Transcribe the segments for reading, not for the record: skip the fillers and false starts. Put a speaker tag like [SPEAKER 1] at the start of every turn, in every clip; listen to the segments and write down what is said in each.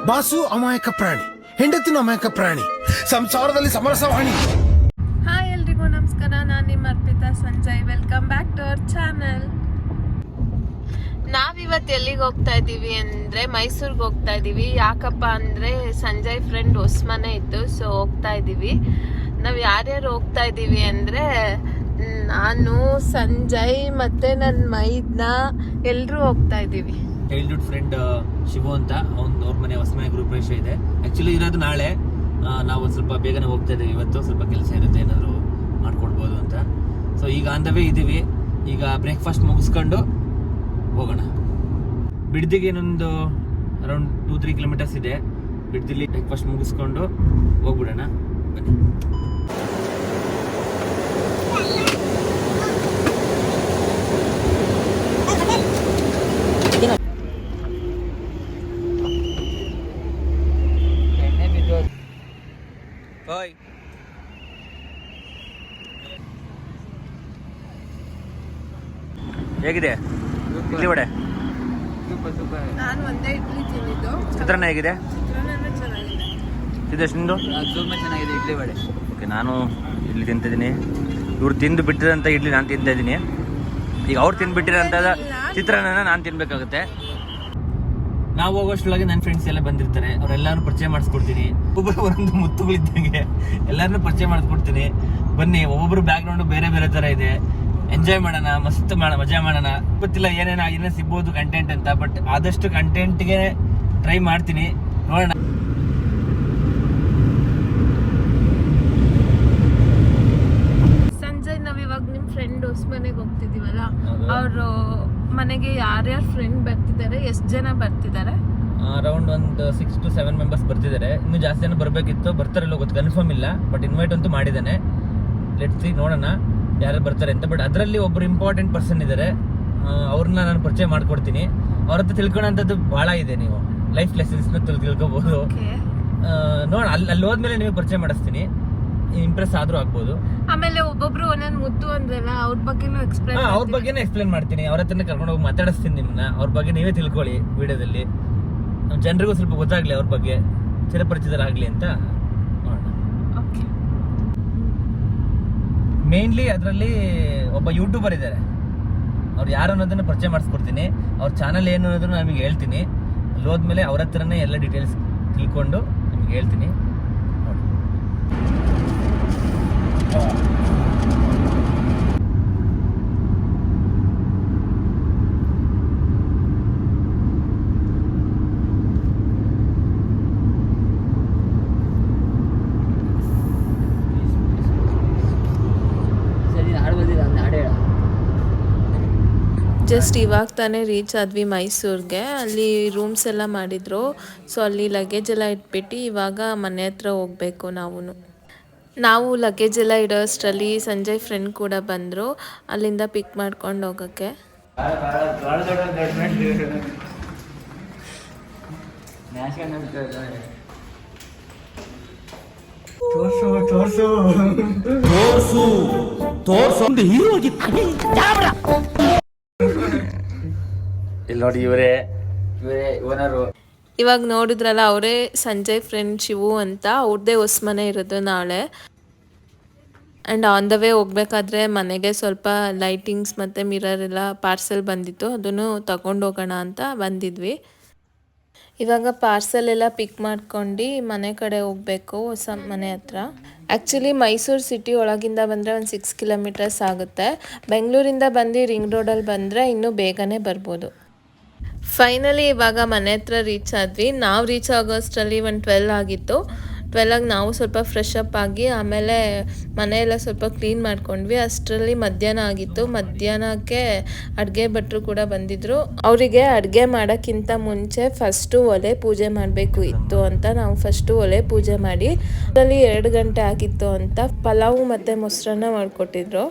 [SPEAKER 1] Boss ಅಮಾಯಕ ಪ್ರಾಣಿ, ಹೆಂಡತಿನ ಅಮಾಯಕ ಪ್ರಾಣಿ, ಸಂಸಾರದಲ್ಲಿ ಸಮರಸವಾಣಿ.
[SPEAKER 2] ಹಾಯ್ ಎಲ್ರಿಗೂ ನಮಸ್ಕಾರ. ನಾನು ನಿಮ್ಮ Arpita Sanjay. Welcome back to our channel. ನಾವಿವತ್ತು ಎಲ್ಲಿಗೆ ಹೋಗ್ತಾ ಇದ್ದೀವಿ ಅಂದರೆ ಮೈಸೂರಿಗೆ ಹೋಗ್ತಾ ಇದ್ದೀವಿ. ಯಾಕಪ್ಪ ಅಂದರೆ ಸಂಜಯ್ ಫ್ರೆಂಡ್ ಹೊಸ್ಮನೆ ಇತ್ತು, ಸೊ ಹೋಗ್ತಾ ಇದ್ದೀವಿ. ನಾವು ಯಾರ್ಯಾರು ಹೋಗ್ತಾ ಇದ್ದೀವಿ ಅಂದರೆ ನಾನು, ಸಂಜಯ್ ಮತ್ತು ನನ್ನ ಮೈದ್ನ ಎಲ್ಲರೂ ಹೋಗ್ತಾ ಇದ್ದೀವಿ.
[SPEAKER 3] ಚೈಲ್ಡ್ಹುಡ್ ಫ್ರೆಂಡ್ ಶಿವು ಅಂತ, ಅವ್ರ ಮನೆ ಹೊಸಮನೆ ಗೃಹಪ್ರವೇಶ ಇದೆ. ಆ್ಯಕ್ಚುಲಿ ಇರೋದು ನಾಳೆ. ನಾವು ಸ್ವಲ್ಪ ಬೇಗನೆ ಹೋಗ್ತಾ ಇದ್ದೀವಿ. ಇವತ್ತು ಸ್ವಲ್ಪ ಕೆಲಸ ಇರುತ್ತೆ, ಏನಾದರೂ ಮಾಡ್ಕೊಡ್ಬೋದು ಅಂತ. ಸೊ ಈಗ ಆನ್ ದ ವೇ ಇದ್ದೀವಿ. ಈಗ ಬ್ರೇಕ್ಫಾಸ್ಟ್ ಮುಗಿಸ್ಕೊಂಡು ಹೋಗೋಣ. ಬಿಡ್ದಿಗೆ ಇನ್ನೊಂದು ಅರೌಂಡ್ 2-3 ಕಿಲೋಮೀಟರ್ಸ್ ಇದೆ. ಬಿಡ್ದಿಲಿ ಬ್ರೇಕ್ಫಾಸ್ಟ್ ಮುಗಿಸ್ಕೊಂಡು ಹೋಗ್ಬಿಡೋಣ, ಬನ್ನಿ. ಓಯ್ ಹೇಗಿದೆ ಇಡ್ಲಿ ವಡೆ?
[SPEAKER 2] ನಾನು ಒಂದೇ ಇಡ್ಲಿ ತಿಂದಿದ್ದು.
[SPEAKER 3] ಚಿತ್ರಾನ್ನ ಹೇಗಿದೆ?
[SPEAKER 2] ಚಿತ್ರಾನ್ನ ಚೆನ್ನಾಗಿದೆ.
[SPEAKER 3] ಸಿದ್ದೇಶ್ ನಿಂದು?
[SPEAKER 4] ತುಂಬ ಚೆನ್ನಾಗಿದೆ ಇಡ್ಲಿ ವಡೆ.
[SPEAKER 3] ಓಕೆ, ನಾನು ಇಡ್ಲಿ ತಿಂತಿದ್ದೀನಿ. ಇವ್ರು ತಿಂದು ಬಿಟ್ಟಿರೋಂಥ ಇಡ್ಲಿ ನಾನು ತಿಂತಾ ಇದ್ದೀನಿ. ಈಗ ಅವ್ರು ತಿಂದುಬಿಟ್ಟಿರೋಂಥ ಚಿತ್ರಾನ್ನ ನಾನು ತಿನ್ಬೇಕಾಗುತ್ತೆ. ನಾವು ಹೋಗೋಷ್ಟೊಳಗೆ ನನ್ನ ಫ್ರೆಂಡ್ಸ್ ಎಲ್ಲ ಬಂದಿರ್ತಾರೆ. ಅವರೆಲ್ಲರೂ ಪರಿಚಯ ಮಾಡಿಸ್ಕೊಡ್ತೀನಿ. ಒಬ್ಬೊಬ್ಬರು ಒಂದೊಂದು ಮುತ್ತುಗಳಿದ್ದಂಗೆ ಎಲ್ಲರನ್ನೂ ಪರಿಚಯ ಮಾಡಿಸ್ಕೊಡ್ತೀನಿ. ಬನ್ನಿ, ಒಬ್ಬೊಬ್ಬರು ಬ್ಯಾಕ್ಗ್ರೌಂಡು ಬೇರೆ ಬೇರೆ ಥರ ಇದೆ. ಎಂಜಾಯ್ ಮಾಡೋಣ, ಮಸ್ತ್ ಮಜಾ ಮಾಡೋಣ. ಗೊತ್ತಿಲ್ಲ ಏನೇನು ಸಿಗ್ಬೋದು ಕಂಟೆಂಟ್ ಅಂತ, ಬಟ್ ಆದಷ್ಟು ಕಂಟೆಂಟ್ಗೆ ಟ್ರೈ ಮಾಡ್ತೀನಿ. ನೋಡೋಣ.
[SPEAKER 2] ಸಂಜಯ್, ನಾವ್ ಇವಾಗ ನಿಮ್ ಫ್ರೆಂಡ್ ಹೊಸ್ಮನೆಗೆ ಹೋಗ್ತಿದೀವಲ್ಲ, ಅವರು ಮನೆಗೆ ಯಾರ್ಯಾರು ಫ್ರೆಂಡ್ ಬರ್ತಿದ್ದಾರೆ, ಎಷ್ಟು ಜನ ಬರ್ತಿದ್ದಾರೆ?
[SPEAKER 3] ಅರೌಂಡ್ ಒಂದು 6 to 7 ಮೆಂಬರ್ಸ್ ಬರ್ತಿದ್ದಾರೆ. ಇನ್ನೂ ಜಾಸ್ತಿ ಜನ ಬರಬೇಕಿತ್ತು, ಬರ್ತಾರಲ್ಲ ಗೊತ್ತು, ಕನ್ಫರ್ಮ್ ಇಲ್ಲ. ಬಟ್ ಇನ್ವೈಟ್ ಅಂತೂ ಮಾಡಿದ್ದಾನೆ. ಲೆಟ್ಸ್ ಸಿ, ನೋಡೋಣ ಯಾರು ಬರ್ತಾರೆ ಅಂತ. ಬಟ್ ಅದರಲ್ಲಿ ಒಬ್ರು ಇಂಪಾರ್ಟೆಂಟ್ ಪರ್ಸನ್ ಇದ್ದಾರೆ. ಅವ್ರನ್ನ ನಾನು ಪರಿಚಯ ಮಾಡ್ಕೊಡ್ತೀನಿ. ಅವ್ರ ಹತ್ರ ತಿಳ್ಕೊಳ್ಳೋಂಥದ್ದು ಭಾಳ ಇದೆ. ನೀವು ಲೈಫ್ ಲೆಸನ್ಸ್ನ ತಿಳ್ಕೊಬೋದು. ನೋಡೋಣ, ಅಲ್ಲಿ ಹೋದ್ಮೇಲೆ ನೀವು ಪರಿಚಯ ಮಾಡಿಸ್ತೀನಿ. ಇಂಪ್ರೆಸ್ ಆದ್ರೂ ಆಗ್ಬೋದು.
[SPEAKER 2] ಆಮೇಲೆ ಒಬ್ಬೊಬ್ರು ಒಂದೊಂದು ಮುತ್ತು ಅಂದ್ರಲ್ಲ, ಅವ್ರ ಬಗ್ಗೆನೂ
[SPEAKER 3] ಅವ್ರ ಬಗ್ಗೆನೇ ಎಕ್ಸ್ಪ್ಲೇನ್ ಮಾಡ್ತೀನಿ. ಅವ್ರ ಹತ್ರನೇ ಕರ್ಕೊಂಡು ಹೋಗಿ ಮಾತಾಡಿಸ್ತೀನಿ ನಿಮ್ಮನ್ನ. ಅವ್ರ ಬಗ್ಗೆ ನೀವೇ ತಿಳ್ಕೊಳ್ಳಿ ವಿಡಿಯೋದಲ್ಲಿ. ಜನರಿಗೂ ಸ್ವಲ್ಪ ಗೊತ್ತಾಗ್ಲಿ ಅವ್ರ ಬಗ್ಗೆ, ಚಿರಪರಿಚಿತರಾಗ್ಲಿ ಅಂತ ನೋಡೋಣ. ಮೇನ್ಲಿ ಅದರಲ್ಲಿ ಒಬ್ಬ ಯೂಟ್ಯೂಬರ್ ಇದ್ದಾರೆ. ಅವ್ರು ಯಾರು ಅನ್ನೋದನ್ನ ಪರಿಚಯ ಮಾಡಿಸ್ಕೊಡ್ತೀನಿ. ಅವ್ರ ಚಾನಲ್ ಏನು ಅನ್ನೋದನ್ನ ನಮಗೆ ಹೇಳ್ತೀನಿ. ಅಲ್ಲಿ ಹೋದ್ಮೇಲೆ ಅವ್ರ ಹತ್ರನೇ ಎಲ್ಲ ಡೀಟೇಲ್ಸ್ ತಿಳ್ಕೊಂಡು ನಿಮ್ಗೆ ಹೇಳ್ತೀನಿ.
[SPEAKER 2] ಜಸ್ಟ್ ಇವಾಗ ತಾನೇ ರೀಚ್ ಆದ್ವಿ ಮೈಸೂರಿಗೆ. ಅಲ್ಲಿ ರೂಮ್ಸ್ ಎಲ್ಲ ಮಾಡಿದ್ರು. ಸೊ ಅಲ್ಲಿ ಲಗೇಜ್ ಎಲ್ಲ ಇಟ್ಬಿಟ್ಟು ಇವಾಗ ಮನೆ ಹತ್ರ ಹೋಗ್ಬೇಕು. ನಾವು ಲಗೇಜ್ ಎಲ್ಲ ಇಡೋಷ್ಟರಲ್ಲಿ ಸಂಜಯ್ ಫ್ರೆಂಡ್ ಕೂಡ ಬಂದರು, ಅಲ್ಲಿಂದ ಪಿಕ್ ಮಾಡ್ಕೊಂಡು ಹೋಗೋಕ್ಕೆ.
[SPEAKER 3] ಇಲ್ಲಿ ನೋಡಿ, ಇವರೇ
[SPEAKER 4] ಓನರು.
[SPEAKER 2] ಇವಾಗ ನೋಡಿದ್ರಲ್ಲ, ಅವರೇ ಸಂಜಯ್ ಫ್ರೆಂಡ್ ಶಿವು ಅಂತ. ಅವ್ರದ್ದೇ ಹೊಸ್ಮನೆ ಇರೋದು ನಾಳೆ. ಆ್ಯಂಡ್ ಆನ್ ದ ವೇ ಹೋಗ್ಬೇಕಾದ್ರೆ ಮನೆಗೆ ಸ್ವಲ್ಪ ಲೈಟಿಂಗ್ಸ್ ಮತ್ತು ಮಿರರ್ ಎಲ್ಲ ಪಾರ್ಸೆಲ್ ಬಂದಿತ್ತು, ಅದನ್ನು ತಗೊಂಡು ಹೋಗೋಣ ಅಂತ ಬಂದಿದ್ವಿ. ಇವಾಗ ಪಾರ್ಸೆಲ್ ಎಲ್ಲ ಪಿಕ್ ಮಾಡ್ಕೊಂಡು ಮನೆ ಕಡೆ ಹೋಗಬೇಕು, ಹೊಸ ಮನೆ ಹತ್ರ. ಆ್ಯಕ್ಚುಲಿ ಮೈಸೂರು ಸಿಟಿ ಒಳಗಿಂದ ಬಂದರೆ ಒಂದು 6 ಕಿಲೋಮೀಟರ್ಸ್ ಆಗುತ್ತೆ. ಬೆಂಗಳೂರಿಂದ ಬಂದು ರಿಂಗ್ ರೋಡಲ್ಲಿ ಬಂದರೆ ಇನ್ನೂ ಬೇಗನೆ ಬರ್ಬೋದು. ಫೈನಲಿ ಇವಾಗ ಮನೆ ಹತ್ರ ರೀಚ್ ಆದ್ವಿ. ನಾವು ರೀಚ್ ಆಗೋಷ್ಟರಲ್ಲಿ ಒಂದು 12 ಆಗಿತ್ತು. 12 ನಾವು ಸ್ವಲ್ಪ ಫ್ರೆಶ್ ಅಪ್ ಆಗಿ ಆಮೇಲೆ ಮನೆಯೆಲ್ಲ ಸ್ವಲ್ಪ ಕ್ಲೀನ್ ಮಾಡ್ಕೊಂಡ್ವಿ. ಅಷ್ಟರಲ್ಲಿ ಮಧ್ಯಾಹ್ನ ಆಗಿತ್ತು. ಮಧ್ಯಾಹ್ನಕ್ಕೆ ಅಡುಗೆ ಭಟ್ರು ಕೂಡ ಬಂದಿದ್ರು. ಅವರಿಗೆ ಅಡುಗೆ ಮಾಡೋಕ್ಕಿಂತ ಮುಂಚೆ ಫಸ್ಟು ಒಲೆ ಪೂಜೆ ಮಾಡಬೇಕು ಇತ್ತು ಅಂತ ನಾವು ಫಸ್ಟು ಒಲೆ ಪೂಜೆ ಮಾಡಿ, ಅದರಲ್ಲಿ 2 ಗಂಟೆ ಆಗಿತ್ತು ಅಂತ ಪಲಾವು ಮತ್ತು ಮೊಸರನ್ನ ಮಾಡಿಕೊಟ್ಟಿದ್ರು.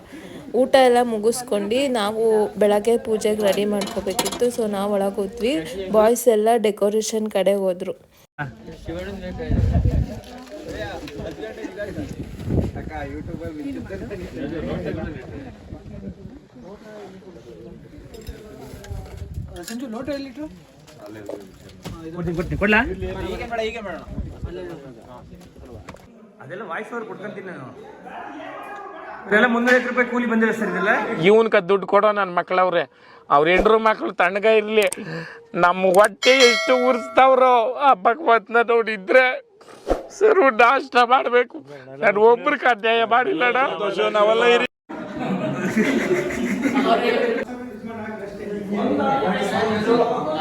[SPEAKER 2] ಊಟ ಎಲ್ಲ ಮುಗಿಸ್ಕೊಂಡು ನಾವು ಬೆಳಗ್ಗೆ ಪೂಜೆಗೆ ರೆಡಿ ಮಾಡ್ಕೋಬೇಕಿತ್ತು. ಸೊ ನಾವು ಒಳಗೆ ಹೋದ್ವಿ. ಬಾಯ್ಸ್ ಎಲ್ಲ ಡೆಕೋರೇಷನ್ ಕಡೆ ಹೋದ್ರು.
[SPEAKER 4] ಸಂಜು ಲೋಟ ಎಲ್ಲಿಟ್ರು?
[SPEAKER 3] ಕೊಡ್ಲಾ ಅದೆಲ್ಲ ವಾಯ್ಸ್ ಓವರ್ ಕೊಡ್ಕೊಂತೀನಿ ನಾನು. ಇದೆಲ್ಲ 350 ರೂಪಾಯಿ ಕೂಲಿ ಬಂದಿದೆ ಸರ್ ಇದೆಲ್ಲ.
[SPEAKER 5] ಇವನ್ಕ ದುಡ್ಡು ಕೊಡೋ ನನ್ನ ಮಕ್ಳವ್ರೆ, ಅವ್ರ ಹೆಂಡ್ರು ಮಕ್ಳು ತಣ್ಣಗ ಇರ್ಲಿ, ನಮ್ಮ ಹೊಟ್ಟೆ ಎಷ್ಟು ಉರ್ಸ್ತಾವ್ರೋ ಆ ಭಗವಂತನ ನೋಡಿದ್ರೆ ಸರು ನಾಷ್ಟ ಮಾಡ್ಬೇಕು. ನಾನು ಒಬ್ರಿಗೆ ಅನ್ಯಾಯ ಮಾಡಿಲ್ಲಣ್ಣ. ನಾವೆಲ್ಲ ಇರಿ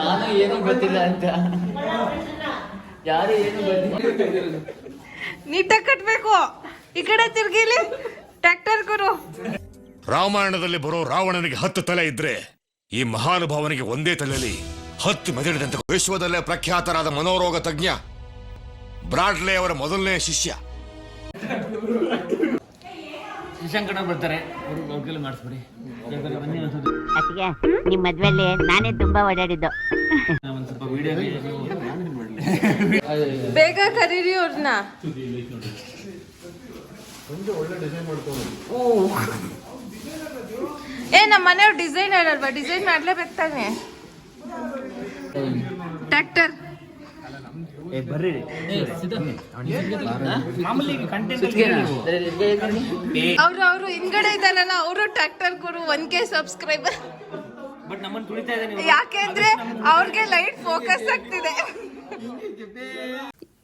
[SPEAKER 4] ನಾನು ಏನು ಗೊತ್ತಿಲ್ಲ ಅಂತ ಯಾರು ಏನು ಗೊತ್ತಿಲ್ಲ.
[SPEAKER 2] ನೀಟಾಗಿ ಕಟ್ಬೇಕು. ಈ ಕಡೆ ತಿರ್ಗಿಲಿ ಟ್ರ್ಯಾಕ್ಟರ್ ಗುರು.
[SPEAKER 6] ರಾಮಾಯಣದಲ್ಲಿ ಬರೋ ರಾವಣನಿಗೆ 10 ತಲೆ ಇದ್ರೆ ಈ ಮಹಾನುಭಾವನಿಗೆ ಒಂದೇ ತಲೆಯಲ್ಲಿ 10 ಮೆದುಳಿದಂತೆ. ವಿಶ್ವದಲ್ಲೇ ಪ್ರಖ್ಯಾತರಾದ ಮನೋರೋಗ ತಜ್ಞ ಬ್ರಾಡ್ಲೆ ಅವರ ಮೊದಲನೇ ಶಿಷ್ಯ.
[SPEAKER 3] ಶಶಾಂಕಣ್ಣ ಬರ್ತಾರೆ, ಅವ್ರಿಗೆಲ್ಲ ಮಾಡಿಸ್ಬಿಡಿ.
[SPEAKER 7] ಅತ್ತಿಗೆ ನಿಮ್ಮ ಮದ್ವೆಲ್ಲಿ ನಾನೇ ತುಂಬಾ ಓಡಾಡಿದ್ದು.
[SPEAKER 3] ಒಂದು ಸ್ವಲ್ಪ ವಿಡಿಯೋ
[SPEAKER 2] ಬೇಗ ಕರೀರಿ ಅವ್ರನ್ನ. ನಮ್ಮ ಮನೆಯವ್ರು ಡಿಸೈನರ್ ಅಲ್ವಾ, ಡಿಸೈನ್ ಮಾಡ್ಲೇಬೇಕು ತಾನೆ. ಟ್ರ್ಯಾಕ್ಟರ್
[SPEAKER 3] ಬರ್ರಿ ಮಾಮೂಲಿ ಕಂಟೆಂಟ್
[SPEAKER 2] ಅವರು ಹಿಂದ್ಗಡೆ ಇದ್ದಾರಲ್ಲ, ಅವರು tractor Guru 1K subscriber.
[SPEAKER 3] But ನಮ್ಮನ್ನು ತುಳಿತಾ ಇದೆ.
[SPEAKER 2] ಯಾಕೆಂದ್ರೆ ಅವ್ರಿಗೆ ಲೈಟ್ ಫೋಕಸ್ ಆಗ್ತಿದೆ.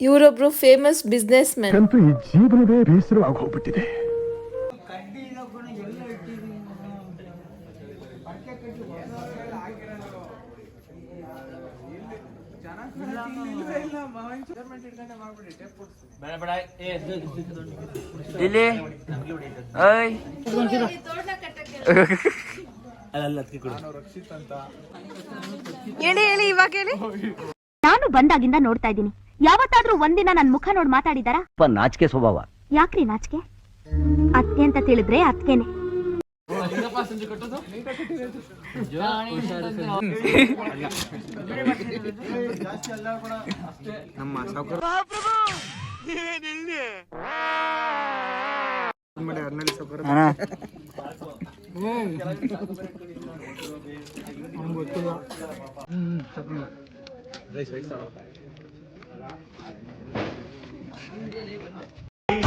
[SPEAKER 2] ಇವರೊಬ್ರು ಫೇಮಸ್ ಬಿಸ್ನೆಸ್ ಮ್ಯಾನ್.
[SPEAKER 1] ಈ ಜೀವನವೇ ಬೇಸರವಾಗಿ ಹೋಗ್ಬಿಟ್ಟಿದೆ.
[SPEAKER 3] ಇಲ್ಲಿ
[SPEAKER 2] ಹೇಳಿ ಇವಾಗ ಹೇಳಿ.
[SPEAKER 7] ನಾನು ಬಂದಾಗಿಂದ ನೋಡ್ತಾ ಇದ್ದೀನಿ, ಯಾವತ್ತಾದ್ರೂ ಒಂದಿನ ನನ್ ಮುಖ ನೋಡ್ ಮಾತಾಡಿದಾರ?
[SPEAKER 4] ನಾಚಿಕೆ ಸ್ವಭಾವ.
[SPEAKER 7] ಯಾಕ್ರಿ ನಾಚಿಕೆ? ಅತ್ತೆ ಅಂತ ತಿಳಿದ್ರೆ ಅತ್ಕೆನೆ.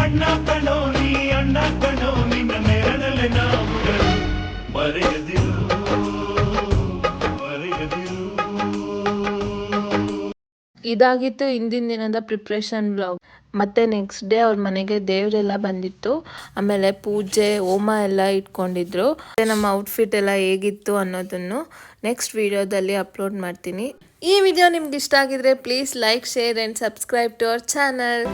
[SPEAKER 8] ಅಣ್ಣ ಕಣೋ ನಿನ್ನ ನೆರಳಲ್ಲಿ ನಾವುಗಳು ಮರೆಯದಿರು.
[SPEAKER 2] ಇದಾಗಿತ್ತು ಇಂದಿನ ದಿನದ ಪ್ರಿಪ್ರೇಷನ್ ಬ್ಲಾಗ್. ಮತ್ತೆ ನೆಕ್ಸ್ಟ್ ಡೇ ಅವ್ರ ಮನೆಗೆ ದೇವರೆಲ್ಲ ಬಂದಿತ್ತು, ಆಮೇಲೆ ಪೂಜೆ ಹೋಮ ಎಲ್ಲ ಇಟ್ಕೊಂಡಿದ್ರು. ನಮ್ಮ ಔಟ್ಫಿಟ್ ಎಲ್ಲ ಹೇಗಿತ್ತು ಅನ್ನೋದನ್ನು ನೆಕ್ಸ್ಟ್ ವಿಡಿಯೋದಲ್ಲಿ ಅಪ್ಲೋಡ್ ಮಾಡ್ತೀನಿ. ಈ ವಿಡಿಯೋ ನಿಮ್ಗೆ ಇಷ್ಟ ಆಗಿದ್ರೆ please like, share and subscribe to our channel.